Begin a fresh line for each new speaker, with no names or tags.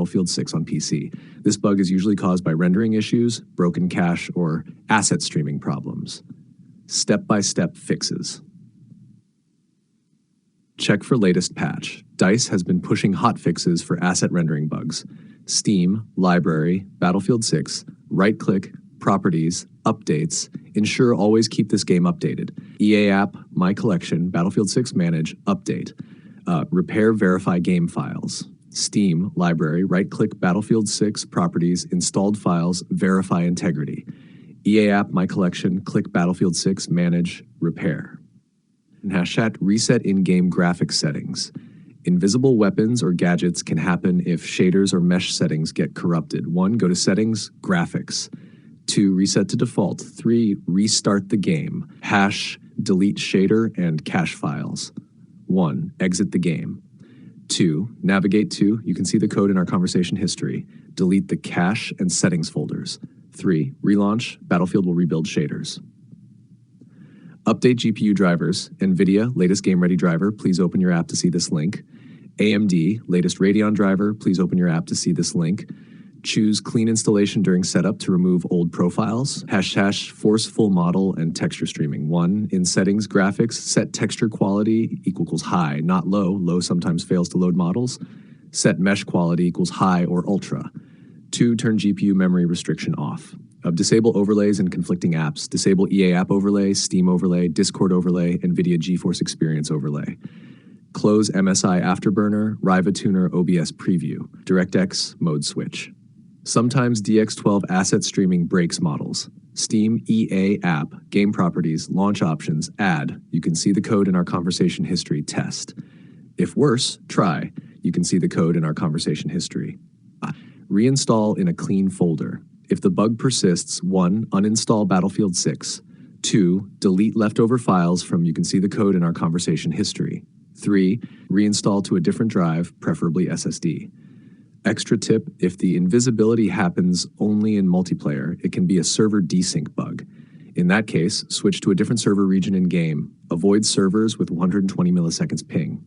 Battlefield 6 on PC. This bug is usually caused by rendering issues, broken cache, or asset streaming problems. Step-by-step fixes. Check for latest patch. DICE has been pushing hotfixes for asset rendering bugs. Steam, Library, Battlefield 6, right-click, Properties, Updates. Ensure always keep this game updated. EA app, My Collection, Battlefield 6 Manage, Update. Repair, verify game files. Steam, Library, right-click Battlefield 6, Properties, Installed Files, Verify Integrity. EA app, My Collection, click Battlefield 6, Manage, Repair. And hashtag reset in-game graphics settings. Invisible weapons or gadgets can happen if shaders or mesh settings get corrupted. 1. Go to Settings, Graphics. 2. Reset to default. 3. Restart the game. Delete shader and cache files. 1. Exit the game. 2. Navigate to, you can see the code in our conversation history. Delete the cache and settings folders. 3. Relaunch, Battlefield will rebuild shaders. Update GPU drivers. NVIDIA, latest game-ready driver, please open your app to see this link. AMD, latest Radeon driver, please open your app to see this link. Choose clean installation during setup to remove old profiles. # force full model and texture streaming. 1. In settings, graphics, set texture quality equals high, not low. Low sometimes fails to load models. Set mesh quality equals high or ultra. 2. Turn GPU memory restriction off. Disable overlays and conflicting apps. Disable EA app overlay, Steam overlay, Discord overlay, NVIDIA GeForce Experience overlay. Close MSI Afterburner, Riva Tuner OBS Preview, DirectX Mode Switch. Sometimes DX12 asset streaming breaks models. Steam EA app, game properties, launch options, add. You can see the code in our conversation history, test. If worse, try. You can see the code in our conversation history. Reinstall in a clean folder. If the bug persists, 1. Uninstall Battlefield 6. 2. Delete leftover files from you can see the code in our conversation history. 3. Reinstall to a different drive, preferably SSD. Extra tip, if the invisibility happens only in multiplayer, it can be a server desync bug. In that case, switch to a different server region in-game. Avoid servers with 120 milliseconds ping.